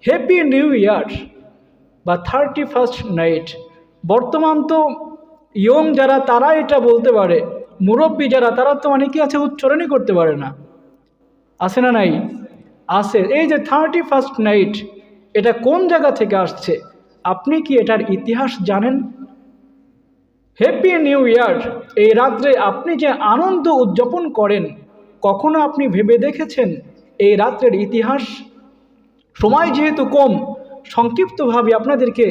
Happy new year বা 31st night. বর্তমান তো ইয়ং যারা তারা এটা বলতে পারে, মুরব্বী যারা তারা তো অনেকেই আছে উচ্চারণই করতে পারে না। আছে না নাই? আছে। এই যে 31st নাইট, এটা কোন জায়গা থেকে আসছে? আপনি কি এটার ইতিহাস জানেন? হ্যাপি নিউ ইয়ার, এই রাত্রে আপনি যে আনন্দ উদযাপন করেন, কখনো আপনি ভেবে দেখেছেন এই রাত্রের ইতিহাস? সময় যেহেতু কম, সংক্ষিপ্তভাবে আপনাদেরকে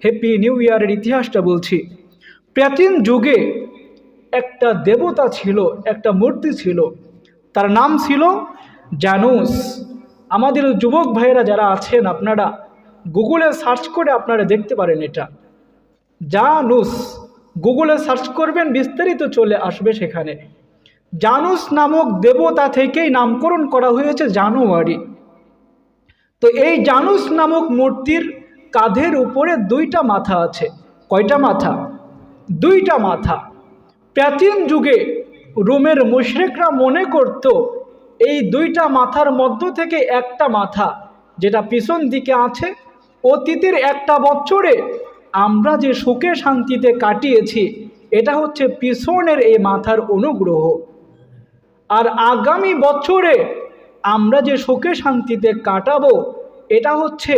হ্যাপি নিউ ইয়ারের ইতিহাসটা বলছি। প্রাচীন যুগে একটা দেবতা ছিল, একটা মূর্তি ছিল, তার নাম ছিল জানুস। আমাদের যুবক ভাইয়েরা যারা আছেন, আপনারা গুগলে সার্চ করে আপনারা দেখতে পারেন এটা জানুস। গুগলে সার্চ করবেন, বিস্তারিত চলে আসবে সেখানে। জানুস নামক দেবতা থেকেই নামকরণ করা হয়েছে জানুয়ারি। তো এই জানুস নামক মূর্তির কাঁধের উপরে 2টা মাথা আছে। কয়টা মাথা? 2টা মাথা। প্রাচীন যুগে রোমের মুশরিকরা মনে করত এই 2টা মাথার মধ্য থেকে একটা মাথা যেটা পিছন দিকে আছে, অতীতের একটা বছরে আমরা যে সুখে শান্তিতে কাটিয়েছি, এটা হচ্ছে পিছনের এই মাথার অনুগ্রহ। আর আগামী বছরে আমরা যে সুখে শান্তিতে কাটাবো, এটা হচ্ছে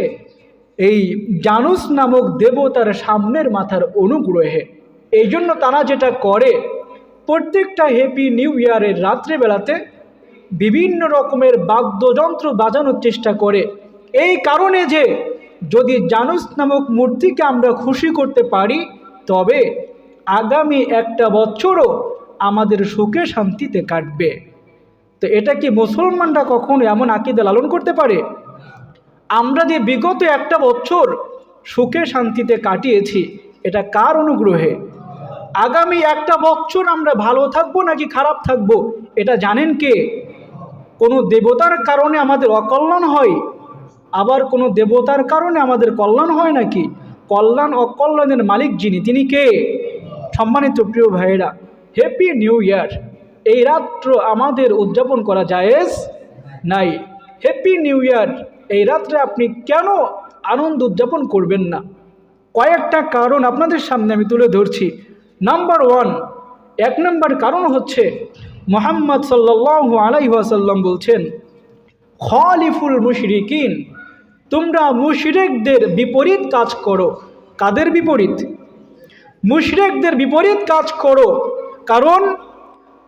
এই জানুস নামক দেবতার সামনের মাথার অনুগ্রহে। এই জন্য তারা যেটা করে, প্রত্যেকটা হ্যাপি নিউ ইয়ারের রাত্রেবেলাতে বিভিন্ন রকমের বাদ্যযন্ত্র বাজানোর চেষ্টা করে, এই কারণে যে যদি জানুস নামক মূর্তিকে আমরা খুশি করতে পারি, তবে আগামী একটা বছরও আমাদের সুখে শান্তিতে কাটবে। তো এটা কি মুসলমানরা কখনো এমন আকীদা লালন করতে পারে? আমরা যে বিগত একটা বছর সুখে শান্তিতে কাটিয়েছি, এটা কার অনুগ্রহে? আগামী একটা বছর আমরা ভালো থাকবো নাকি খারাপ থাকবো, এটা জানেন কে? কোনো দেবতার কারণে আমাদের অকল্যাণ হয়, আবার কোনো দেবতার কারণে আমাদের কল্যাণ হয় নাকি? কল্যাণ অকল্যাণের মালিক যিনি, তিনি কে? সম্মানিত প্রিয় ভাইয়েরা, হ্যাপি নিউ ইয়ার এই রাত্র আমাদের উদযাপন করা জায়েজ নাই। হ্যাপি নিউ ইয়ার এই রাত্রে আপনি কেন আনন্দ উদযাপন করবেন না? কয়েকটা কারণ আপনাদের সামনে আমি তুলে ধরছি। নাম্বার 1, 1 নম্বর কারণ হচ্ছে মুহাম্মদ সাল্লাল্লাহু আলাইহি ওয়াসাল্লাম বলছেন, খালিফুল মুশরিকিন, তোমরা মুশরিকদের বিপরীত কাজ করো। কাদের বিপরীত? মুশরিকদের বিপরীত কাজ করো। কারণ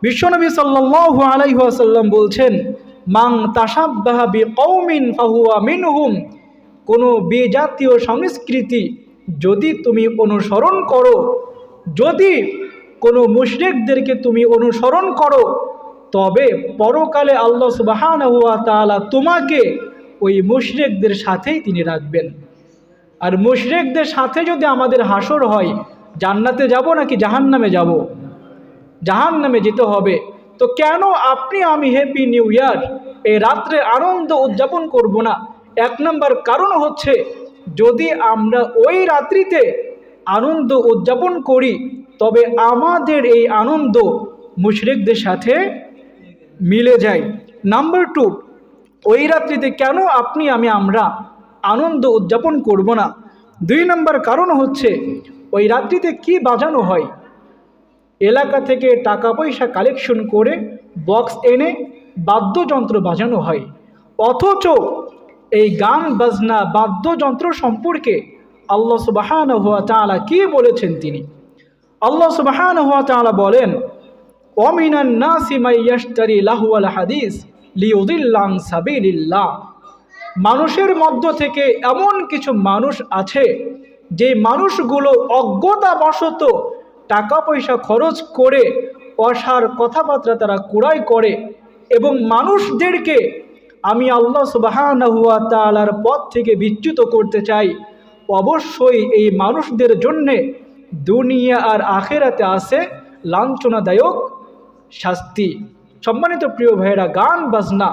বিশ্বনবী সাল্লাল্লাহু আলাইহি ওয়াসাল্লাম বলছেন, মান তাশাব্বাহা বিকওমিন ফাহুয়া মিনহুম, কোনো বিজাতীয় সংস্কৃতি যদি তুমি অনুসরণ করো, যদি কোনো মুশরিকদেরকে তুমি অনুসরণ করো, তবে পরকালে আল্লাহ সুবহানাহু ওয়া তাআলা তোমাকে ওই মুশরিকদের সাথেই তিনি রাখবেন। আর মুশরিকদের সাথে যদি আমাদের হাসর হয়, জান্নাতে যাব নাকি জাহান্নামে যাব? জাহান্নামে যেতে হবে। তো কেন আপনি আমি হ্যাপি নিউ ইয়ার এই রাত্রে আনন্দ উদযাপন করব না? 1 নম্বর কারণ হচ্ছে, যদি আমরা ওই রাত্রিতে আনন্দ উদযাপন করি, তবে আমাদের এই আনন্দ মুশরিকদের সাথে মিলে যায়। নাম্বার 2, ওই রাত্রিতে কেন আপনি আমরা আনন্দ উদযাপন করব না? 2 নম্বর কারণ হচ্ছে, ওই রাত্রিতে কি বাজানো হয়? এলাকা থেকে টাকা পয়সা কালেকশন করে বক্স এনে বাদ্যযন্ত্র বাজানো হয়। অথচ এই গান বাজনা বাদ্যযন্ত্র সম্পর্কে আল্লাহ সুবহানাহু ওয়া তাআলা কি বলেছেন? তিনি আল্লাহ সুবহানাহু ওয়া তাআলা বলেন, ওয়া মিনান নাসি মান ইয়াশতারি লাহওয়াল হাদিস লিয়ুদিল্লা আন সাবিলিল্লাহ, মানুষের মধ্য থেকে এমন কিছু মানুষ আছে যে মানুষগুলো অজ্ঞতাবশত টাকা পয়সা খরচ করে অসার কথাবার্তা তারা কুড়াই করে, এবং মানুষদেরকে আমি আল্লাহ সুবহানাহু ওয়া তাআলার পথ থেকে বিচ্যুত করতে চাই। অবশ্যই এই মানুষদের জন্যে দুনিয়া আর আখেরাতে আছে লাঞ্ছনাদায়ক শাস্তি। সম্মানিত প্রিয় ভাইয়েরা, গান বাজনা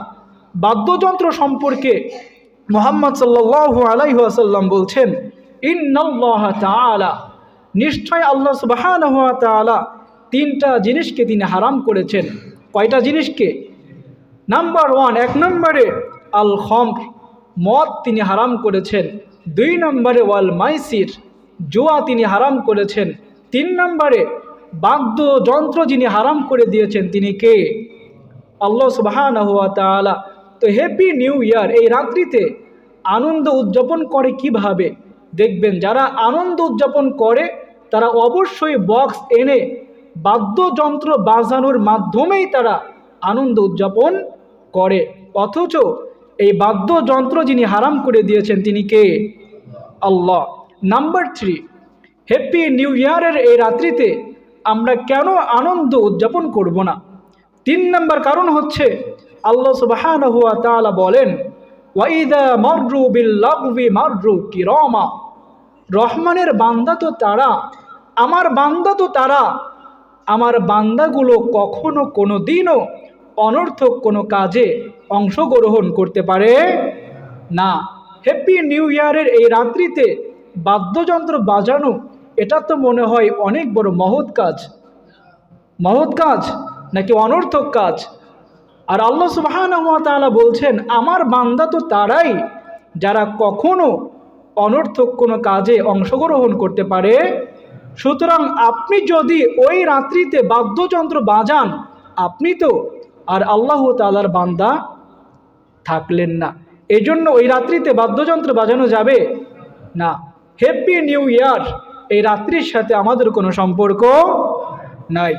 বাদ্যযন্ত্র সম্পর্কে মুহাম্মদ সাল্লাল্লাহু আলাইহি ওয়াসাল্লাম বলছেন, ইন্নাল্লাহা তাআলা, নিশ্চয় আল্লাহ সুবহানাহু ওয়া তাআলা 3টা জিনিসকে তিনি হারাম করেছেন। কয়টা জিনিসকে? নাম্বার 1, 1 নম্বরে আল খমর, মদ তিনি হারাম করেছেন। 2 নম্বরে ওয়াল মাইসির, জুয়া তিনি হারাম করেছেন। 3 নম্বরে বাদ্যযন্ত্র যিনি হারাম করে দিয়েছেন তিনি কে? আল্লাহ সুবহানাহু ওয়া তাআলা। তো হ্যাপি নিউ ইয়ার এই রাত্রিতে আনন্দ উদযাপন করে কিভাবে? দেখবেন যারা আনন্দ উদযাপন করে তারা অবশ্যই বক্স এনে বাদ্যযন্ত্র বাজানোর মাধ্যমেই তারা আনন্দ উদযাপন করে। অথচ এই বাদ্যযন্ত্র যিনি হারাম করে দিয়েছেন তিনি কে? আল্লাহ। নাম্বার 3, হ্যাপি নিউ ইয়ারের এই রাত্রিতে আমরা কেন আনন্দ উদযাপন করব না? 3 নম্বর কারণ হচ্ছে আল্লাহ সুবহানাহু ওয়া তাআলা বলেন, ওয়াইদা মাররু বিল লাগবি মাররু কিরামা। রহমানের বান্দা তো তারা, আমার বান্দা তো তারা, আমার বান্দাগুলো কখনো কোনো দিনও অনর্থক কোনো কাজে অংশগ্রহণ করতে পারে না। হ্যাপি নিউ ইয়ারের এই রাত্রিতে বাদ্যযন্ত্র বাজানো, এটা তো মনে হয় অনেক বড় মহৎ কাজ। মহৎ কাজ নাকি অনর্থক কাজ? আর আল্লাহ সুবহানাহু ওয়া তাআলা বলছেন, আমার বান্দা তো তারাই যারা কখনো অনর্থক কোনো কাজে অংশগ্রহণ করতে পারে। সুতরাং আপনি যদি ওই রাত্রিতে বাদ্যযন্ত্র বাজান, আপনি তো আর আল্লাহ তাআলার বান্দা থাকলেন না। এজন্য ওই রাত্রিতে বাদ্যযন্ত্র বাজানো যাবে না। হ্যাপি নিউ ইয়ার এই রাত্রির সাথে আমাদের কোনো সম্পর্ক নাই।